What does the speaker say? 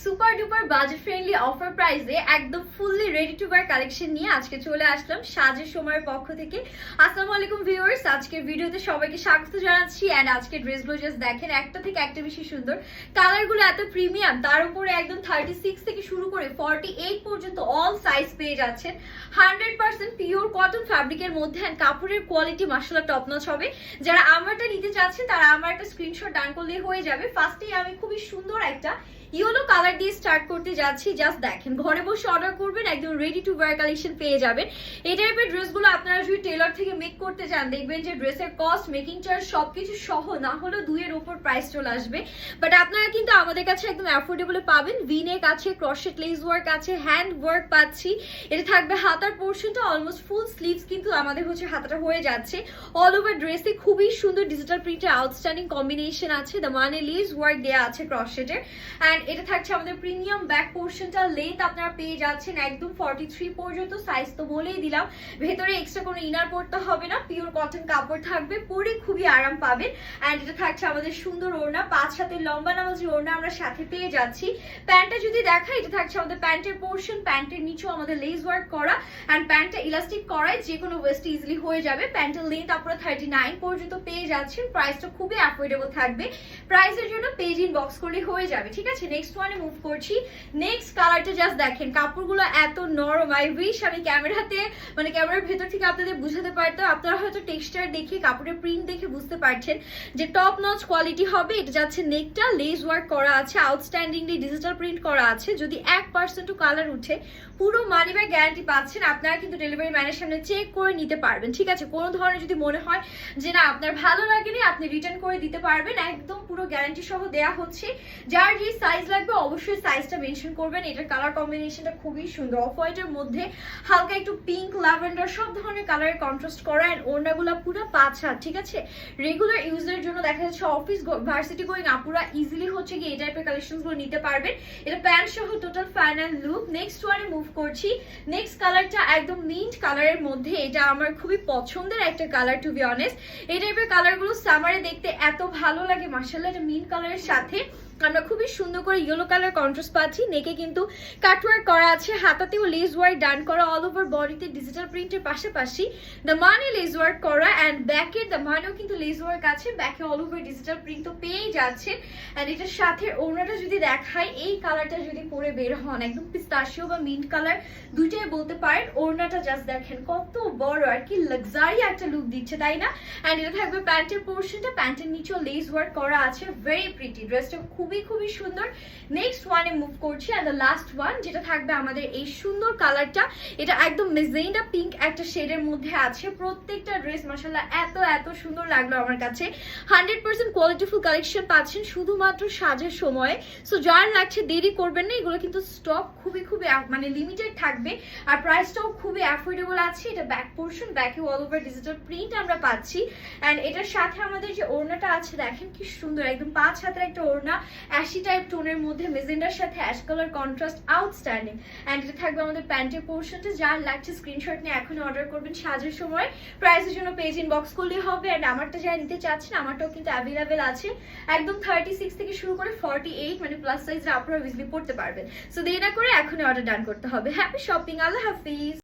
Super duper budget friendly offer প্রাইসে একদম fully ready to wire collection নিয়ে আজকে চলে আসলাম সাজের সময়ের পক্ষ থেকে। আসসালামু আলাইকুম ভিউয়ার্স, আজকের ভিডিওতে সবাইকে স্বাগত জানাচ্ছি। এন্ড আজকের ড্রেসগুলো জাস্ট দেখেন, একটা থেকে একটা বেশি সুন্দর, কালারগুলো এত প্রিমিয়াম, তার উপরে একদম 36 থেকে শুরু করে 48 পর্যন্ত অল সাইজ পেয়ে যাচ্ছেন। 100% পিওর কটন ফ্যাব্রিকের মধ্যে এন্ড কাপড়ের কোয়ালিটি মাশাআল্লাহ টপ নচ হবে। যারা আমারটা নিতে চাচ্ছেন তারা আমার একটা স্ক্রিনশট ডান করলে হয়ে যাবে। ফার্স্টেই আমি খুবই সুন্দর একটা ইয়েলো কালার দিয়ে স্টার্ট করতে যাচ্ছি। জাস্ট দেখেন, ঘরে বসে অর্ডার করবেন, একদম রেডি টু ওয়্যার কালেকশন পেয়ে যাবেন। এই টাইপের ড্রেসগুলো আপনারা যদি টেলর থেকে মেক করতে চান, দেখবেন যে ড্রেসের কস্ট, মেকিং চার্জ সবকিছু সহ না হলেও 2 এর উপর প্রাইস চলে আসবে। বাট আপনারা কিন্তু আমাদের কাছে একদম অ্যাফোর্ডেবলে পাবেন। ভিনেক আছে, ক্রশেট লেস ওয়ার্ক আছে, হ্যান্ড ওয়ার্ক পাচ্ছি। এটা থাকবে হাতার পোর্শনটা অলমোস্ট ফুল স্লিভস, কিন্তু আমাদের হচ্ছে হাতাটা হয়ে যাচ্ছে। অল ওভার ড্রেসে খুবই সুন্দর ডিজিটাল প্রিন্টের আউটস্ট্যান্ডিং কম্বিনেশন আছে। দ্য মানে লেস ওয়ার্ক দেওয়া আছে ক্রশেটের। অ্যান্ড এটা থাকছে আমাদের প্রিমিয়াম ব্যাক পোর্শনটা। লেন্থ আপনারা পেয়ে যাচ্ছেন একদম 43 পর্যন্ত। সাইজ তো বলেই দিলাম, ভেতরে এক্সট্রা কোনো ইনার পড়তে হবে না, পিওর কটন কাপড় থাকবে, পরে খুবই আরাম পাবেন। অ্যান্ড এটা থাকছে আমাদের সুন্দর ওড়না, 5 হাতের লম্বা নামাজি ওড়না আমরা সাথে পেয়ে যাচ্ছি। প্যান্টটা যদি দেখা, এটা থাকছে আমাদের প্যান্টের পোর্শন, প্যান্টের নিচেও আমাদের লেস ওয়ার্ক করা অ্যান্ড প্যান্টটা ইলাস্টিক করায় যে কোনো ওয়েস্ট ইজিলি হয়ে যাবে। প্যান্টের লেন্থ আপনারা 39 পর্যন্ত পেয়ে যাচ্ছেন। প্রাইসটা খুবই অ্যাফোর্ডেবল থাকবে। প্রাইসের জন্য পেজ ইনবক্স করলে হয়ে যাবে, ঠিক আছে। নেক্সট ওয়ানে মুভ করছি। নেক্সট কালারটা জাস্ট দেখেন, কাপড়গুলো এত নরম। আই উইশ আমি ক্যামেরাতে ক্যামেরার ভেতর থেকে আপনাদের বুঝাতে পারতাম। আপনারা হয়তো টেক্সচার দেখে, কাপড়ের প্রিন্ট দেখে বুঝতে পারছেন যে টপ নচ কোয়ালিটি হবে। এটা যাচ্ছে নেকটা লেস ওয়ার্ক করা আছে, আউটস্ট্যান্ডিংলি ডিজিটাল প্রিন্ট করা আছে। যদি 1% কালার উঠে পুরো মানি ব্যাগ গ্যারান্টি পাচ্ছেন। আপনারা কিন্তু ডেলিভারি ম্যানের সামনে চেক করে নিতে পারবেন, ঠিক আছে। কোনো ধরনের যদি মনে হয় যে না আপনার ভালো লাগেনি, আপনি রিটার্ন করে দিতে পারবেন। একদম পুরো গ্যারান্টি সহ দেয়া হচ্ছে। যার যে সাইজ লাগবে অবশ্যই সাইজটা মেনশন করবেন। এটার কালার কম্বিনেশনটা খুবই সুন্দর, অফ হোয়াইটের মধ্যে হালকা একটু পিঙ্ক, ল্যাভেন্ডার সব ধরনের কালারের কন্ট্রাস্ট করা। এন্ড ওড়নাগুলো পুরো 5 হাত, ঠিক আছে। রেগুলার ইউজের জন্য দেখা যাচ্ছে অফিস ভার্সিটি গোয়িং আপুরা ইজিলি হচ্ছে কি এই টাইপের কালেকশনগুলো নিতে পারবেন। এটা প্যান্ট সহ টোটাল ফাইনাল লুক। নেক্সট ওয়ানে মুভ করছি। নেক্সট কালারটা একদম মিন্ট কালারের মধ্যে, এটা আমার খুবই পছন্দের একটা কালার টু বি অনেস্ট। এই টাইপের কালারগুলো সামারে দেখতে এত ভালো লাগে মাশাআল্লাহ। এটা মিন্ট কালারের সাথে আমরা খুবই সুন্দর করে ইয়েলো কালার কন্ট্রাস্ট পাচ্ছি। নেকে কিন্তু কাটওয়ার্ক করা আছে, হাতাতেও লেস ওয়ার্ক ডান করা, অল ওভার বডিতে ডিজিটাল প্রিন্টের পাশাপাশি দ্য মানে লেস ওয়ার্ক করা অ্যান্ড ব্যাকের দ্য মানেও কিন্তু লেস ওয়ার্ক আছে। ব্যাকে অল ওভার ডিজিটাল প্রিন্ট তো পেয়েই যাচ্ছে। অ্যান্ড এটার সাথে ওড়নাটা যদি দেখায়, এই কালারটা যদি পরে বের হন, একদম পিস্তাশিও বা মিন্ট কালার দুইটাই বলতে পারেন। ওড়নাটা জাস্ট দেখেন কত বড়, আর কি লাক্সারি একটা লুক দিচ্ছে, তাই না। অ্যান্ড এটা থাকবে প্যান্টের পোর্শনটা, প্যান্টের নিচেও লেস ওয়ার্ক করা আছে। ভেরি প্রিটি, ড্রেসটা খুবই সুন্দর। নেক্সট ওয়ানে মুভ করছি। এন্ড দ্য লাস্ট ওয়ান যেটা থাকবে আমাদের এই সুন্দর কালারটা, এটা একদম মেজেন্ডা পিঙ্ক একটা শেডের মধ্যে আছে। প্রত্যেকটা ড্রেস মাশাআল্লাহ এত সুন্দর লাগলো আমার কাছে। 100% কোয়ালিটিফুল কালেকশন পাচ্ছেন শুধুমাত্র সাজের সময়। সো যার লাগছে দেরি করবেন না, এগুলো কিন্তু স্টক খুবই লিমিটেড থাকবে। আর প্রাইসটাও খুবই অ্যাফোর্ডেবল আছে। এটা ব্যাক পোর্শন, ব্যাকে অল ওভার ডিজিটাল প্রিন্ট আমরা পাচ্ছি। অ্যান্ড এটার সাথে আমাদের যে ওড়নাটা আছে দেখেন কি সুন্দর, একদম 5 হাতের একটা ওড়না, অ্যাশি টাইপ টোনের মধ্যে মেজেন্ডার সাথে ash colour contrast, outstanding. And এটা থাকবে আমাদের প্যান্টের পোর্শনটা। যার লাগছে স্ক্রিনশট নিয়ে এখন অর্ডার করবেন সাজের সময়। প্রাইসের জন্য পেজ ইনবক্স করলেই হবে। অ্যান্ড আমারটা যারা নিতে চাচ্ছেন, আমারটাও কিন্তু অ্যাভেলেবেল আছে। একদম 36 থেকে শুরু করে 48 প্লাস সাইজরা আপনারা ইজিলি পড়তে পারবেন। সো দেরি না করে এখনই অর্ডার ডান করতে হবে। হ্যাপি শপিং, আল্লাহ হাফিজ।